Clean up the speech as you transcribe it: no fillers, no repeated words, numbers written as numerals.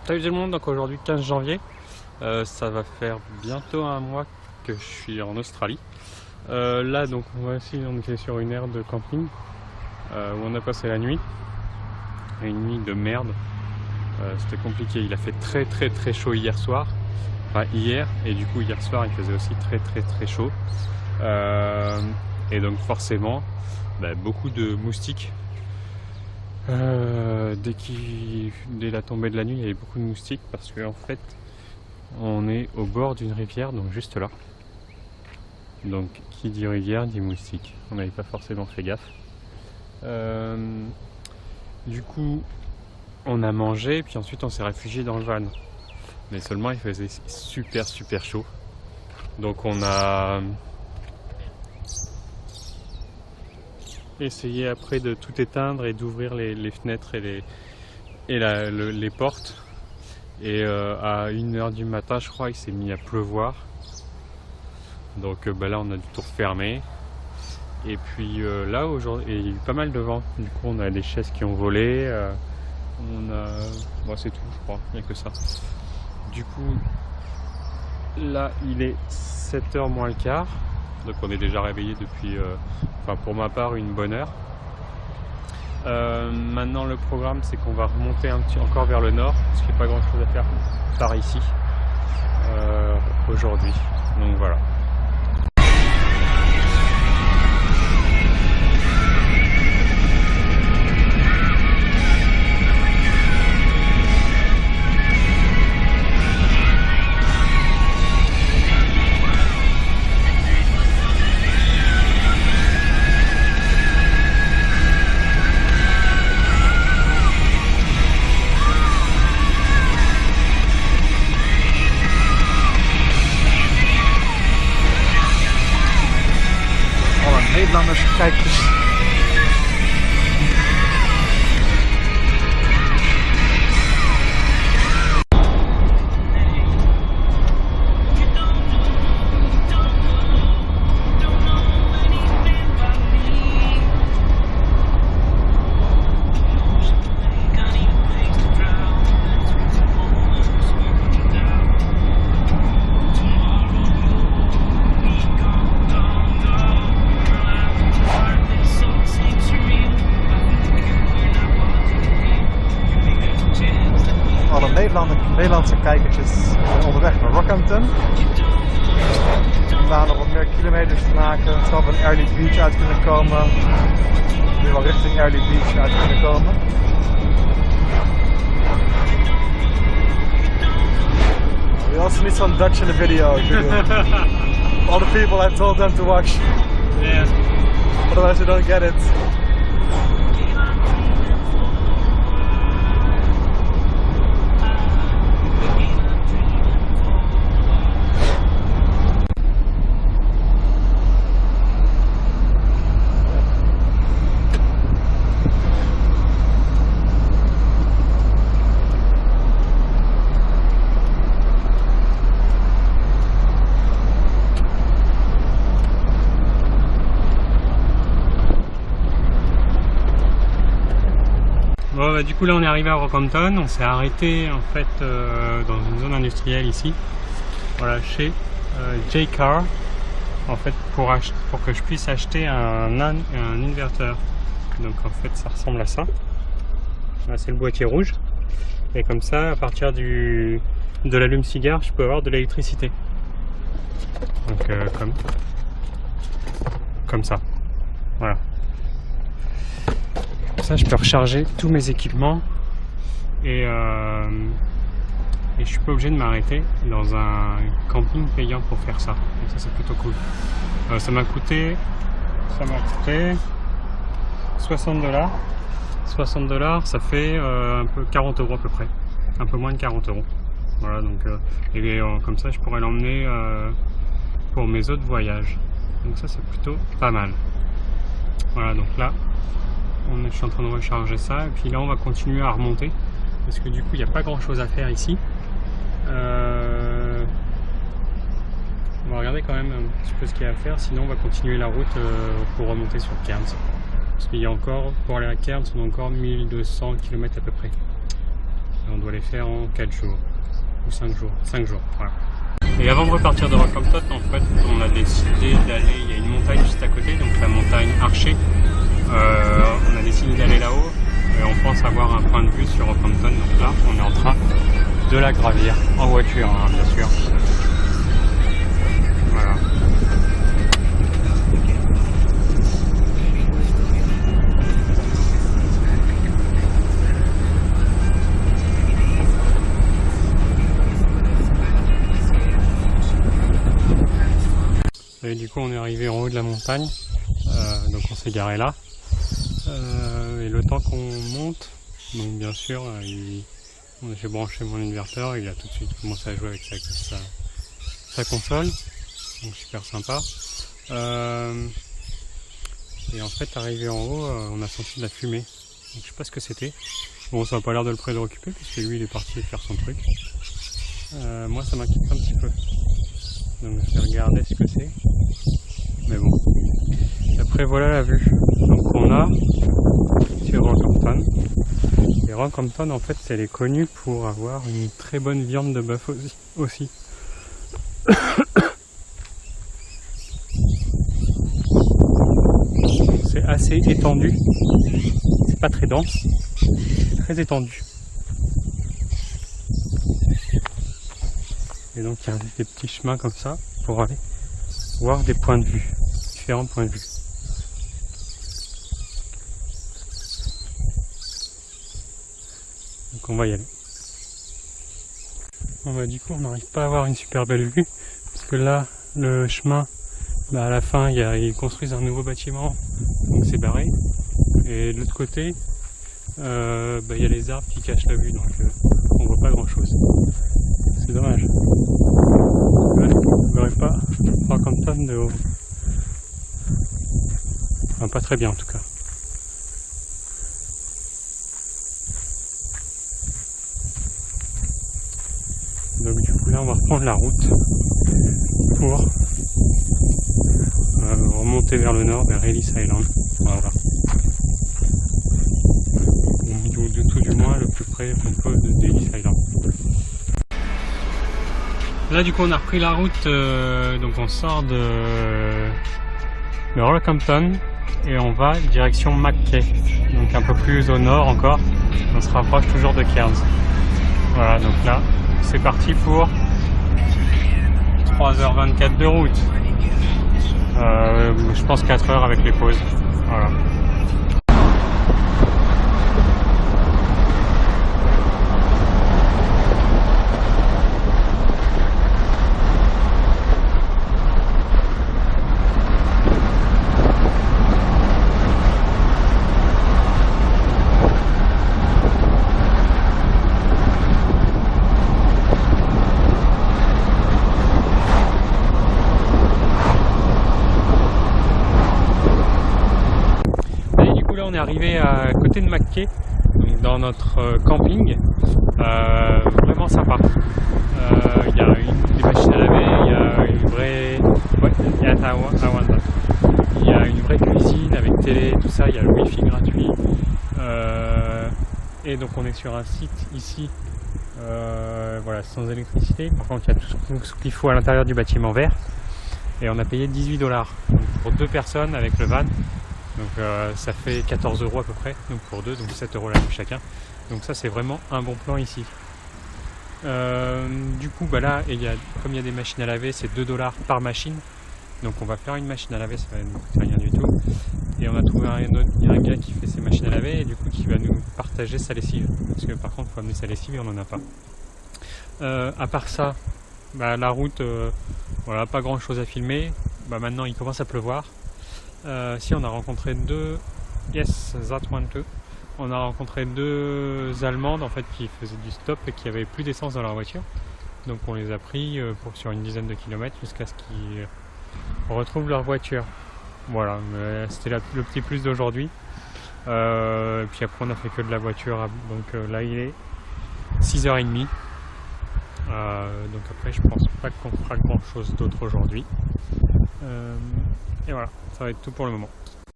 Salut tout le monde, donc aujourd'hui 15 janvier, ça va faire bientôt un mois que je suis en Australie. Là donc voici, on était sur une aire de camping où on a passé la nuit, une nuit de merde. C'était compliqué, il a fait très chaud hier soir, enfin hier, et du coup hier soir il faisait aussi très chaud. Et donc forcément beaucoup de moustiques. Dès la tombée de la nuit, il y avait beaucoup de moustiques parce qu'en fait on est au bord d'une rivière, donc juste là. Donc qui dit rivière dit moustique. On n'avait pas forcément fait gaffe. Du coup on a mangé, puis ensuite on s'est réfugié dans le van. Mais seulement il faisait super chaud. Donc on a essayer après de tout éteindre et d'ouvrir les fenêtres et les portes. Et à 1h du matin, je crois, il s'est mis à pleuvoir. Donc là, on a dû tout refermer. Et puis là, aujourd'hui, il y a eu pas mal de vent. Du coup, on a des chaises qui ont volé. C'est tout, je crois. Il n'y a que ça. Du coup, là, il est 7h moins le quart. Donc on est déjà réveillé depuis, pour ma part, une bonne heure. Maintenant le programme c'est qu'on va remonter encore vers le nord, parce qu'il n'y a pas grand chose à faire par ici aujourd'hui. Donc voilà. Nederlanders kijkers. Nederlandse kijkertjes onderweg naar Rockhampton. Om daar nog wat meer kilometers te maken. Het zal van Early Beach uit kunnen komen. Nu wel richting Early Beach uit kunnen komen. We also need some Dutch in the video. All the people I told them to watch. Yeah. Otherwise they don't get it. Bon, du coup là on est arrivé à Rockhampton, on s'est arrêté en fait dans une zone industrielle ici, voilà, chez Jaycar, en fait pour que je puisse acheter un inverteur. Donc en fait ça ressemble à ça. Là c'est le boîtier rouge, et comme ça à partir de l'allume-cigare je peux avoir de l'électricité. Donc comme ça, voilà. Ça, je peux recharger tous mes équipements et je suis pas obligé de m'arrêter dans un camping payant pour faire ça. Donc ça c'est plutôt cool. Ça m'a coûté 60 $. 60 $, ça fait un peu 40 € à peu près, un peu moins de 40 €. Voilà, donc comme ça je pourrais l'emmener pour mes autres voyages. Donc ça c'est plutôt pas mal. Voilà, donc là je suis en train de recharger ça, et puis là on va continuer à remonter parce que du coup il n'y a pas grand chose à faire ici. On va regarder quand même un petit peu ce qu'il y a à faire, sinon on va continuer la route pour remonter sur Cairns, parce qu'il y a encore, pour aller à Cairns, on a encore 1200 km à peu près. Et on doit les faire en 4 jours ou 5 jours. 5 jours, voilà. Et avant de repartir de Rockhampton, en fait, on a décidé d'aller, il y a une montagne juste à côté, donc la montagne Archer. On a décidé d'aller là-haut et on pense avoir un point de vue sur Rockhampton. Donc là, on est en train de la gravir en voiture, hein, bien sûr. Voilà. Et du coup on est arrivé en haut de la montagne, donc on s'est garé là, et le temps qu'on monte, donc bien sûr j'ai branché mon inverteur, il a tout de suite commencé à jouer avec sa console, donc super sympa. Et en fait arrivé en haut, on a senti de la fumée, donc je sais pas ce que c'était. Bon, ça n'a pas l'air de le préoccuper puisque lui il est parti faire son truc. Moi ça m'inquiète un petit peu. Donc je vais regarder ce que c'est. Mais bon. Après voilà la vue. Donc on a sur Rockhampton. Et Rockhampton en fait elle est connue pour avoir une très bonne viande de bœuf aussi. C'est assez étendu. C'est pas très dense. C'est très étendu. Et donc il y a des petits chemins comme ça pour aller voir des points de vue, différents points de vue. Donc on va y aller. Bon, bah, du coup on n'arrive pas à avoir une super belle vue, parce que là le chemin, à la fin ils construisent un nouveau bâtiment, donc c'est barré. Et de l'autre côté, il y a les arbres qui cachent la vue, donc on voit pas grand chose. C'est dommage. Là, je ne verrai pas Rockhampton de haut. Enfin, pas très bien en tout cas. Donc du coup là on va reprendre la route pour remonter vers le nord, vers Ellis Island. Voilà. Ou tout du moins le plus près qu'on peut d'Ellis Island. Là du coup on a repris la route, donc on sort de Rockhampton et on va direction Mackay, donc un peu plus au nord encore, on se rapproche toujours de Cairns. Voilà, donc là c'est parti pour 3h24 de route, je pense 4 heures avec les pauses. Voilà. On est arrivé à côté de Mackay, donc dans notre camping, vraiment sympa. Il y a des machines à laver, il y a une vraie, il y a une vraie cuisine avec télé, tout ça, il y a le wifi gratuit. Et donc on est sur un site ici, voilà, sans électricité. Par contre il y a tout ce qu'il faut à l'intérieur du bâtiment vert. Et on a payé 18 $ pour 2 personnes avec le van. Donc ça fait 14 € à peu près, donc pour 2, donc 7 € la nuit chacun. Donc ça c'est vraiment un bon plan ici. Du coup là, comme il y a des machines à laver, c'est 2 $ par machine. Donc on va faire une machine à laver, ça va nous coûter rien du tout. Et on a trouvé un gars qui fait ses machines à laver et du coup qui va nous partager sa lessive. Parce que par contre il faut amener sa lessive et on n'en a pas. À part ça, la route, voilà, pas grand chose à filmer. Maintenant il commence à pleuvoir. Si on a rencontré on a rencontré 2 Allemandes en fait qui faisaient du stop et qui avaient plus d'essence dans leur voiture. Donc on les a pris sur une dizaine de kilomètres jusqu'à ce qu'ils retrouvent leur voiture. Voilà, c'était le petit plus d'aujourd'hui. Puis après on a fait que de la voiture, donc là il est 6h30. Donc après je pense pas qu'on fera grand chose d'autre aujourd'hui. Et voilà, ça va être tout pour le moment.